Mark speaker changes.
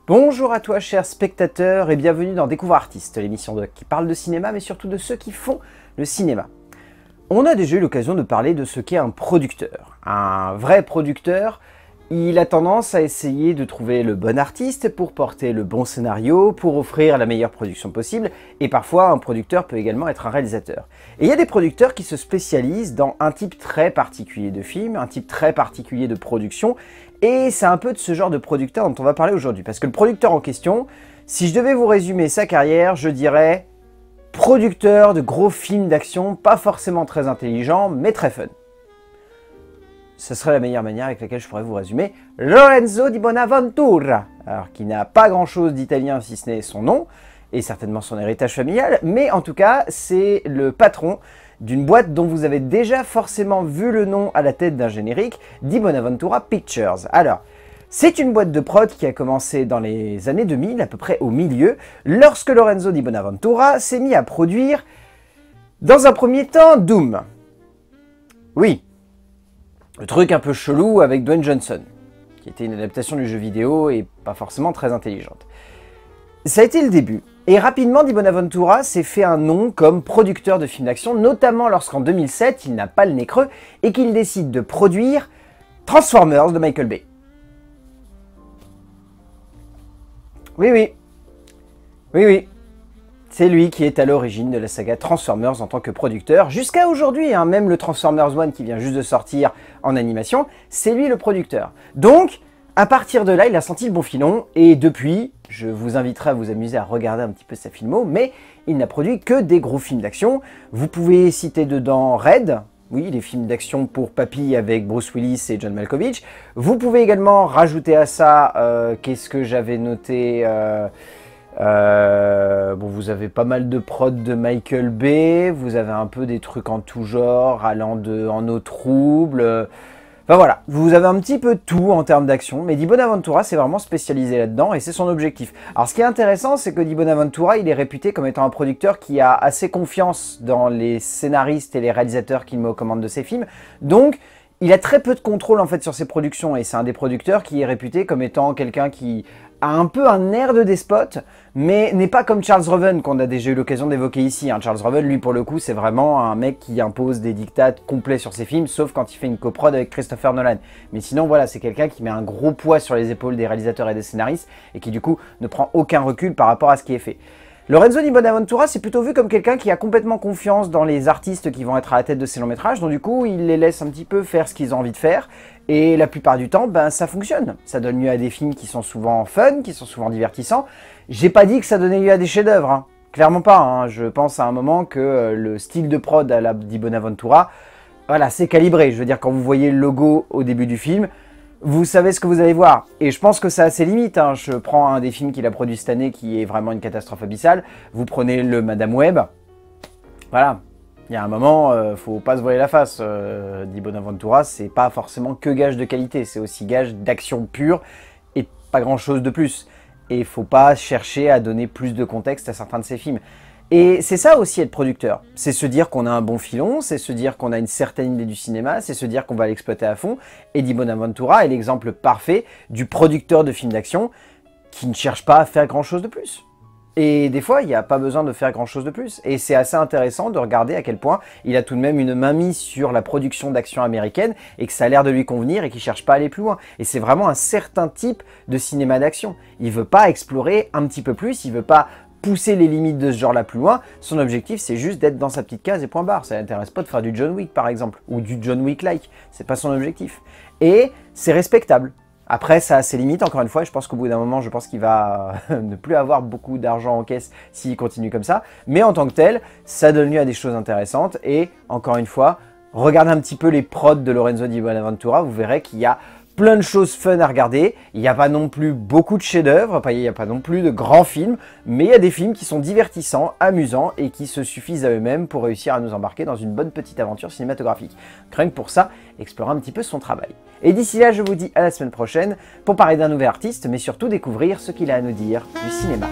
Speaker 1: Bonjour à toi chers spectateurs et bienvenue dans Découvre Artiste, l'émission qui parle de cinéma mais surtout de ceux qui font le cinéma. On a déjà eu l'occasion de parler de ce qu'est un producteur. Un vrai producteur, il a tendance à essayer de trouver le bon artiste pour porter le bon scénario, pour offrir la meilleure production possible, et parfois un producteur peut également être un réalisateur. Et il y a des producteurs qui se spécialisent dans un type très particulier de film, un type très particulier de production, et c'est un peu de ce genre de producteur dont on va parler aujourd'hui. Parce que le producteur en question, si je devais vous résumer sa carrière, je dirais producteur de gros films d'action, pas forcément très intelligent, mais très fun. Ce serait la meilleure manière avec laquelle je pourrais vous résumer Lorenzo di Bonaventura, alors qui n'a pas grand chose d'italien si ce n'est son nom, et certainement son héritage familial, mais en tout cas c'est le patron d'une boîte dont vous avez déjà forcément vu le nom à la tête d'un générique, Di Bonaventura Pictures. Alors, c'est une boîte de prod qui a commencé dans les années 2000, à peu près au milieu, lorsque Lorenzo di Bonaventura s'est mis à produire, dans un premier temps, Doom. Oui, le truc un peu chelou avec Dwayne Johnson, qui était une adaptation du jeu vidéo et pas forcément très intelligente. Ça a été le début, et rapidement Di Bonaventura s'est fait un nom comme producteur de films d'action, notamment lorsqu'en 2007, il n'a pas le nez creux, et qu'il décide de produire Transformers de Michael Bay. Oui, c'est lui qui est à l'origine de la saga Transformers en tant que producteur, jusqu'à aujourd'hui, hein, même le Transformers 1 qui vient juste de sortir en animation, c'est lui le producteur. Donc, à partir de là, il a senti le bon filon, et depuis, je vous inviterai à vous amuser à regarder un petit peu sa filmo, mais il n'a produit que des gros films d'action. Vous pouvez citer dedans Red, oui, les films d'action pour papy avec Bruce Willis et John Malkovich. Vous pouvez également rajouter à ça, qu'est-ce que j'avais noté, bon, vous avez pas mal de prods de Michael Bay, vous avez un peu des trucs en tout genre, allant en eau trouble. Enfin voilà, vous avez un petit peu de tout en termes d'action, mais Di Bonaventura s'est vraiment spécialisé là-dedans et c'est son objectif. Alors ce qui est intéressant, c'est que Di Bonaventura, il est réputé comme étant un producteur qui a assez confiance dans les scénaristes et les réalisateurs qu'il met aux commandes de ses films, donc il a très peu de contrôle en fait sur ses productions et c'est un des producteurs qui est réputé comme étant quelqu'un qui a un peu un air de despote, mais n'est pas comme Charles Roven qu'on a déjà eu l'occasion d'évoquer ici. Hein. Charles Roven, lui pour le coup, c'est vraiment un mec qui impose des diktats complets sur ses films, sauf quand il fait une coprod avec Christopher Nolan. Mais sinon voilà, c'est quelqu'un qui met un gros poids sur les épaules des réalisateurs et des scénaristes et qui du coup ne prend aucun recul par rapport à ce qui est fait. Lorenzo di Bonaventura, c'est plutôt vu comme quelqu'un qui a complètement confiance dans les artistes qui vont être à la tête de ses longs métrages, donc du coup, il les laisse un petit peu faire ce qu'ils ont envie de faire, et la plupart du temps, ben, ça fonctionne. Ça donne lieu à des films qui sont souvent fun, qui sont souvent divertissants. J'ai pas dit que ça donnait lieu à des chefs-d'œuvre, hein. Clairement pas, hein. Je pense à un moment que le style de prod à la Di Bonaventura, voilà, c'est calibré. Je veux dire, quand vous voyez le logo au début du film, vous savez ce que vous allez voir, et je pense que ça a ses limites, hein. Je prends un des films qu'il a produit cette année qui est vraiment une catastrophe abyssale, vous prenez le Madame Web, voilà, il y a un moment, faut pas se voiler la face, Di Bonaventura, c'est pas forcément que gage de qualité, c'est aussi gage d'action pure, et pas grand chose de plus, et faut pas chercher à donner plus de contexte à certains de ses films. Et c'est ça aussi être producteur, c'est se dire qu'on a un bon filon, c'est se dire qu'on a une certaine idée du cinéma, c'est se dire qu'on va l'exploiter à fond, et Di Bonaventura est l'exemple parfait du producteur de films d'action qui ne cherche pas à faire grand chose de plus. Et des fois, il n'y a pas besoin de faire grand chose de plus. Et c'est assez intéressant de regarder à quel point il a tout de même une mainmise sur la production d'action américaine et que ça a l'air de lui convenir et qu'il ne cherche pas à aller plus loin. Et c'est vraiment un certain type de cinéma d'action. Il ne veut pas explorer un petit peu plus, il ne veut pas pousser les limites de ce genre là plus loin, son objectif c'est juste d'être dans sa petite case et point barre. Ça l'intéresse pas de faire du John Wick par exemple, ou du John Wick-like, c'est pas son objectif. Et c'est respectable. Après ça a ses limites encore une fois, et je pense qu'au bout d'un moment, je pense qu'il va ne plus avoir beaucoup d'argent en caisse s'il continue comme ça, mais en tant que tel, ça donne lieu à des choses intéressantes, et encore une fois, regardez un petit peu les prods de Lorenzo di Bonaventura, vous verrez qu'il y a plein de choses fun à regarder, il n'y a pas non plus beaucoup de chefs-d'œuvre, il n'y a pas non plus de grands films, mais il y a des films qui sont divertissants, amusants et qui se suffisent à eux-mêmes pour réussir à nous embarquer dans une bonne petite aventure cinématographique. Rien que pour ça, explorer un petit peu son travail. Et d'ici là, je vous dis à la semaine prochaine pour parler d'un nouvel artiste, mais surtout découvrir ce qu'il a à nous dire du cinéma.